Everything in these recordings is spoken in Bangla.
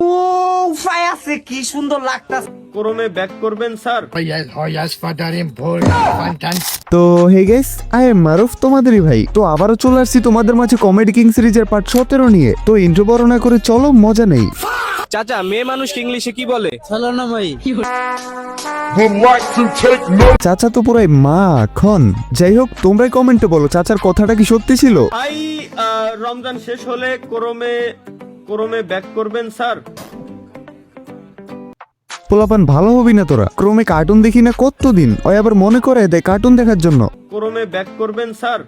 ও উফায় আছে, কি সুন্দর লাগতাছে। ক্রমে ব্যাক করবেন স্যার। তো হে গাইস, আই এম মারুফ, তোমাদেরই ভাই। তো আবারও চলে আসছি তোমাদের মাঝে কমেডি কিং সিরিজের পার্ট 17 নিয়ে। তো ইন্ট্রো বড় না করে চলো মজা নেই। চাচা, মেয়ে মানুষ ইংলিশে কি বলে? চলো না ভাই। চাচা তো পুরাই মাখন। যাই হোক, তোমরাই কমেন্টে বলো চাচার কথাটা কি সত্যি ছিল? ভাই, রমজান শেষ হলে ক্রমে ব্যাক করবেন স্যার। পোলাপান ভালো হবি না তোরা। ক্রমে কার্টুন দেখি না কতদিন, ওই আবার মনে করে দেয় কার্টুন দেখার জন্য। ক্রমে ব্যাক করবেন স্যার।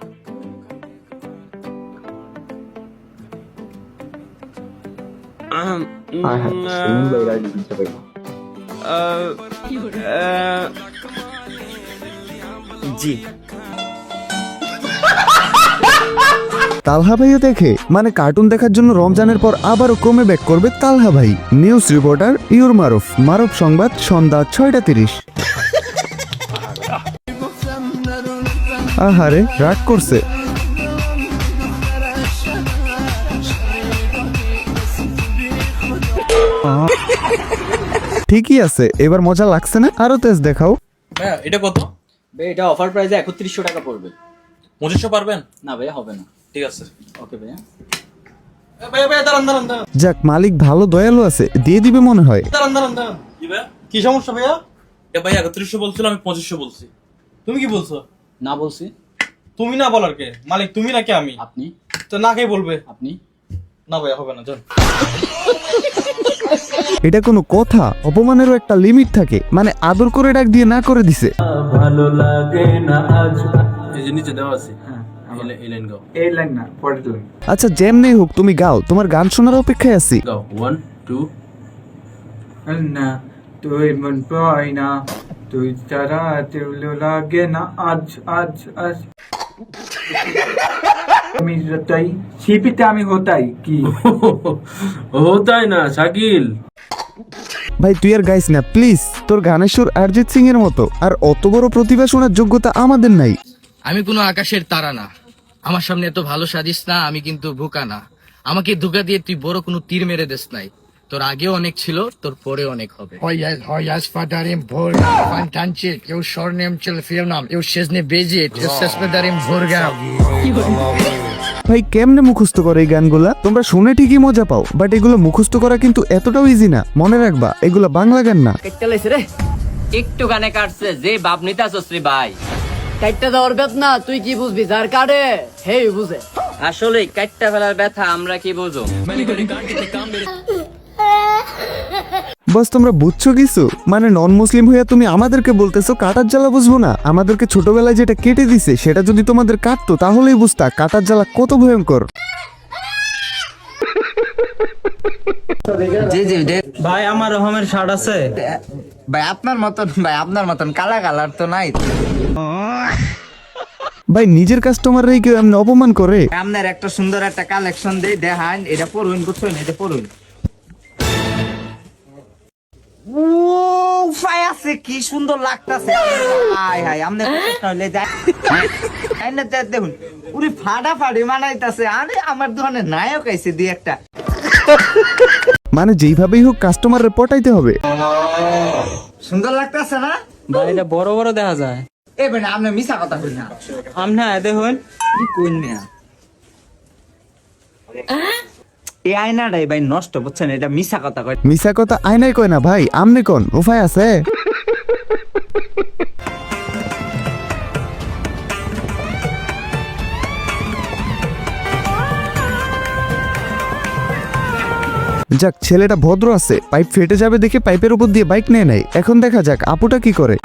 জি। তালহা ভাইও দেখে, মানে কার্টুন দেখার জন্য রমজানের পর আবারও ক্রমে ব্যাক করবে তালহা ভাই। নিউজ রিপোর্টার ইউর মারুফ, মারুফ সংবাদ, সন্ধ্যা 6টা 30। আহারে, রাগ করছে। ঠিকই আছে, এবার মজা লাগছে না? আরো তেজ দেখাও। ভাইয়া এটা কত? ভাই এটা অফার প্রাইসে 3100 টাকা পড়বে। 2500 পারবেন? না ভাই হবে না। ঠিক আছে। ওকে ভাইয়া। ভাইয়া দাঁড়ান। যাক, মালিক ভালো দয়ালু আছে, দিয়ে দিবে মনে হয়। দাঁড়ান। কি ভাইয়া? কি সমস্যা ভাইয়া? ভাইয়া 3100 বলছিল, আমি 2500 বলছি। তুমি কি বলছো? না বলছি। তুমি না বলার কে? মালিক তুমি নাকি আমি? আপনি। তো না কে বলবে? আপনি। না ভাইয়া হবে না, চল। এটা কোনো কথা? অপমানেরও একটা লিমিট থাকে, মানে আদর করে ডাক দিয়ে না করে দিছে। ভালো লাগে না আজ। এই যে নিচে দেওয়া আছে। হ্যাঁ, এই লাইন গাও। এই লাইন না, পরের লাইন। আচ্ছা, যেমনি হোক তুমি গাও, তোমার গান শোনার অপেক্ষায় আছি। গাও 1 2। না তুই মন পাই না, তুই ছাড়া তেউলো লাগে না আজ আজ আজ। আমি তাই শিপিতে আমি হতাই কি তাই না শাকিল? ভাই তুই আর গাইস না প্লিজ, তোর গানের সুর অরিজিৎ সিং এর মতো। আর অত বড় প্রতিভা শোনার যোগ্যতা আমাদের নাই। আমি কোনো আকাশের তারা না, আমার সামনে এত ভালো সাজিস না, আমি কিন্তু বোকা না। আমাকে ধোকা দিয়ে তুই বড় কোনো তীর মেরে দেস নাই। তোর আগেও অনেক ছিল, তোর পরে অনেক হবে। ভাই কেমনে মুখস্থ করে এই গানগুলা? তোমরা শুনে ঠিকই মজা পাও, বাট এগুলো মুখস্থ করা কিন্তু এতটাও ইজি না। মনে রাখবা, এগুলো বাংলা গান না। কেটে লাইছে রে। একটু গানে কাটছে যে বাপ নিতাছস রে ভাই। কাইটটা দেওয়ার বেত না, তুই কি বুঝবি? যার কাটে হেই বুঝে। আসলে কাটটা ফেলার ব্যথা আমরা কি বুঝো? বস তোমরা বুঝছো কিছু? মানে নন মুসলিম হইয়া তুমি আমাদেরকে বলতেছো কাটার জ্বালা বুঝবো না? আমাদেরকে ছোটবেলায় যেটা কেটে দিছে সেটা যদি তোমাদের কাটতো তাহলেই বুঝতা কাটার জ্বালা কত ভয়ঙ্কর। জি জি ভাই আমার রহমের শার্ট আছে? ভাই আপনার মতন কালা কালার তো নাই। ভাই নিজের কাস্টমাররাই কেউ এমনি অপমান করে? আপনার একটা সুন্দর একটা কালেকশন দেই, দেখান। এটা পড়ুন, বুঝছেন? এটা পড়ুন। ও উফায় আছে, কি সুন্দর লাগতাছে। হাই হাই, আমনে হইলে যায় না। দেখুন পুরি ফাটাফাটি মানাইতাছে। আরে আমার দোকানে নায়ক আইছে দুই একটা। মানে যেইভাবেই হোক কাস্টমারের পটাইতে হবে। সুন্দর লাগতাছে না ভাই এটা বড় বড় দেখা যায়। এ ভাই আপনি মিছা কথা কই না। আমনা দেখুন কি কই না, এই আয়নাটাই ভাই নষ্ট, বুঝছেন? এটা মিছা কথা কয়। মিছা কথা আয়নাই কয় না ভাই, আমনে কোন উপায় আছে? যাক, ছেলেটা ভদ্র আছে। পাইপ ফেটে যাবে দেখে পাইপের উপর দিয়ে বাইক নিয়ে নেয়। এখন দেখা যাক আপুটা কি করে।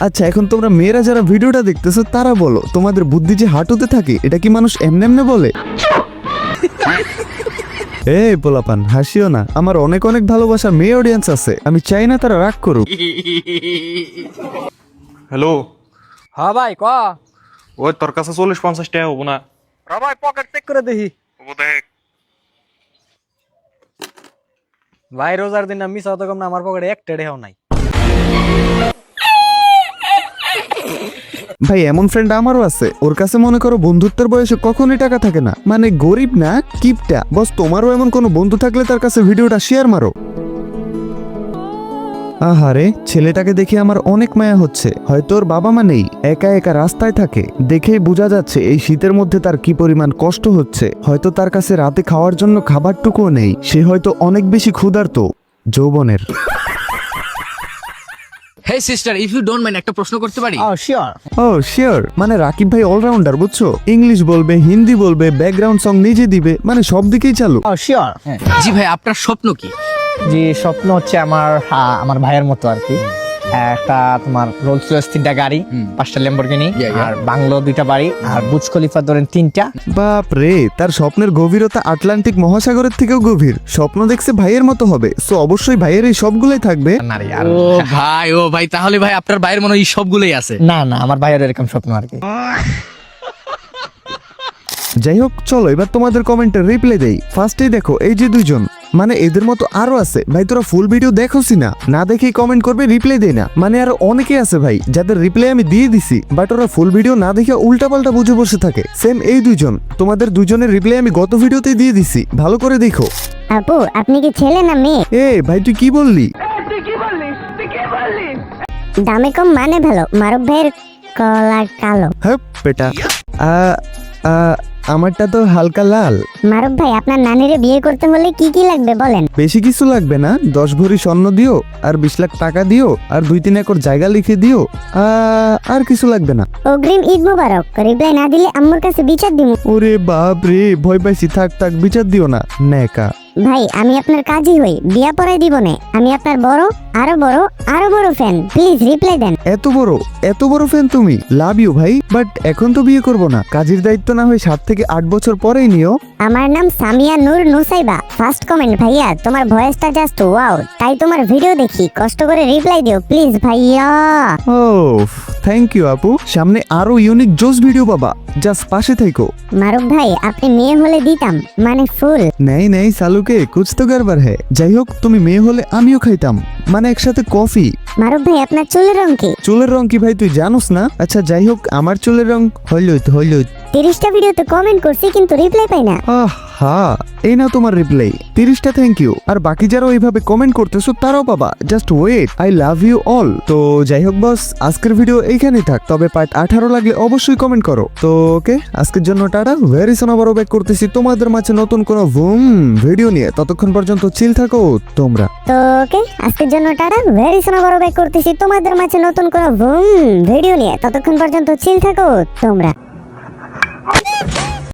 আচ্ছা, এখন তোমরা মেয়েরা যারা ভিডিওটা দেখতেছো তারা বলো, তোমাদের বুদ্ধি যে হাঁটুতে থাকে এটা কি মানুষ এমনি এমনি বলে? এই পোলাপান হাসিও না, আমার অনেক অনেক ভালোবাসা মেয়ে অডিয়েন্স আছে, আমি চাই না তারা রাগ করুক। হ্যালো। হ্যাঁ ভাই ক। ওই তোর কাছে 40-50 টাকা হবো না? ভাই পকেট চেক করে দেখি। দেখ ভাই রোজার দিন আমি মিস কম না, আমার পকেটে 1 টাকাও নাই। ভাই এমন ফ্রেন্ড আমারও আছে, ওর কাছে মনে করো বন্ধুত্বের বয়সে কখনোই টাকা থাকে না, মানে গরিব না কিপটা। বস তোমারও এমন কোনো বন্ধু থাকলে তার কাছে ভিডিওটা শেয়ার মারো। আহারে, ছেলেটাকে দেখে আমার অনেক মায়া হচ্ছে। হয়তো ওর বাবা মা নেই, একা একা রাস্তায় থাকে। দেখেই বোঝা যাচ্ছে এই শীতের মধ্যে তার কি পরিমাণ কষ্ট হচ্ছে। হয়তো তার কাছে রাতে খাওয়ার জন্য খাবারটুকুও নেই। সে হয়তো অনেক বেশি ক্ষুধার্ত যৌবনের। Hey sister, if you don't mind একটা প্রশ্ন করতে পারি? ও শিওর, মানে রাকিব ভাই অলরাউন্ডার বুঝছো, ইংলিশ বলবে, হিন্দি বলবে, ব্যাকগ্রাউন্ড সং নিজে দিবে, মানে সব দিকেই চালু। জি ভাই, আপনার স্বপ্ন কি? যে স্বপ্ন হচ্ছে আমার ভাইয়ের মতো আর কি, একটা তোমার রোলস রয়েস 3টা গাড়ি, 5টা ল্যাম্বরগিনি, আর বাংলো 2টা বাড়ি, আর বুর্জ খলিফা ধরেন 3টা। বাপ রে, তার স্বপ্নের গভীরতা আটলান্টিক মহাসাগরের থেকেও গভীর। স্বপ্ন দেখছে ভাইয়ের মতো হবে, সো অবশ্যই ভাইয়ের এই সবগুলোই থাকবে। নারী আর ও ভাই, তাহলে ভাই আপনার ভাইয়ের মনে হয় এই সবগুলোই আছে। না আমার ভাইয়ের এরকম স্বপ্ন আর কি। যাই হোক, চলো এবার তোমাদের কমেন্টের রিপ্লাই দেই। ফার্স্টেই দেখো এই যে দুইজন, মানে এদের মতো আরো আছে ভাই। তোরা ফুল ভিডিও দেখোসি না দেখেই কমেন্ট করবে, রিপ্লাই দেয় না। মানে আরো অনেকে আছে ভাই যাদের রিপ্লাই আমি দিয়ে দিছি, বাট ওরা ফুল ভিডিও না দেখে উল্টাপাল্টা বুঝে বসে থাকে। সেম এই দুইজন, তোমাদের দুইজনের রিপ্লাই আমি গত ভিডিওতেই দিয়ে দিছি, ভালো করে দেখো। আপু, আপনি কি ছেলে না মেয়ে? এ ভাই তুই কি বললি? দামে কম মানে ভালো। মারুফ ভাইয়ের কলা কালো। হ্যাঁ বেটা, আমারটা তো হালকা লাল। মারুফ ভাই, আপনার নানিরে বিয়ে করতে হলে কি কি লাগবে বলেন? বেশি কিছু লাগবে না, 10 ভরি স্বর্ণ দিও, আর 20 লাখ টাকা দিও, আর 2-3 একর জায়গা লিখে দিও। আর কিছু লাগবে না। অগ্রিম ঈদ মোবারক। রিপ্লাই না দিলে আম্মুর কাছে বিচার দিমু। ওরে বাপ রে, ভয় পাইছি, থাক বিচার দিও না নেকা। ভাই, আমি আপনার কাজই হই, বিয়া পড়াই দিব না। আমি আপনার আরো বড় ফ্যান। প্লিজ রিপ্লাই দেন। এত বড় ফ্যান তুমি? লাভ ইউ ভাই, বাট এখন তো বিয়ে করব না। কাজের দায়িত্ব না হয় 7 থেকে 8 বছর পরেই নিও। আমার নাম সামিয়া নূর নুসাইবা। ফার্স্ট কমেন্ট, ভাইয়া তোমার ভয়েসটা জাস্ট ওয়াও, তাই তোমার ভিডিও দেখি, কষ্ট করে রিপ্লাই দিও প্লিজ ভাইয়া। ও থ্যাংক ইউ আপু, সামনে আরো ইউনিক জোস ভিডিও পাবা, জাস্ট পাশে থেকো। মারুফ ভাই, আপনি মেয়ে হলে দিতাম, মানে ফুল। নেই সালুকে কুছ তো গড়বড় হ্যায়। যাই হোক, তুমি মেয়ে হলে আমিও খাইতাম, মানে একসাথে কফি। মারুফ ভাই, আপনার চুলের রং কি? চুলের রং কি ভাই তুই জানোস না? আচ্ছা যাই হোক, আমার চুলের রং হলুদ। 30টা ভিডিওতে কমেন্ট করছি কিন্তু রিপ্লাই পাই না। এই নাও তোমার রিপ্লাই, 30টা থ্যাংক ইউ। আর বাকি যারা ওইভাবে কমেন্ট করতেছো তারাও পাবা, just wait. I love you all. তো যাই হোক বস, আজকের ভিডিও এইখানেই থাক, তবে পার্ট 18 লাগলে অবশ্যই কমেন্ট করো। তো ওকে, আজকের জন্য টাটা। ভেরি সোন আবারও ব্যাক করতেছি তোমাদের মাঝে নতুন কোনো ভিডিও নিয়ে। ততক্ষণ পর্যন্ত চিল থাকো তোমরা। তো ওকে, আজকের জন্য টাটা। ভেরি সোন আবারও ব্যাক করতেছি তোমাদের মাঝে নতুন কোনো ভিডিও নিয়ে। ততক্ষণ পর্যন্ত চিল থাকো তোমরা।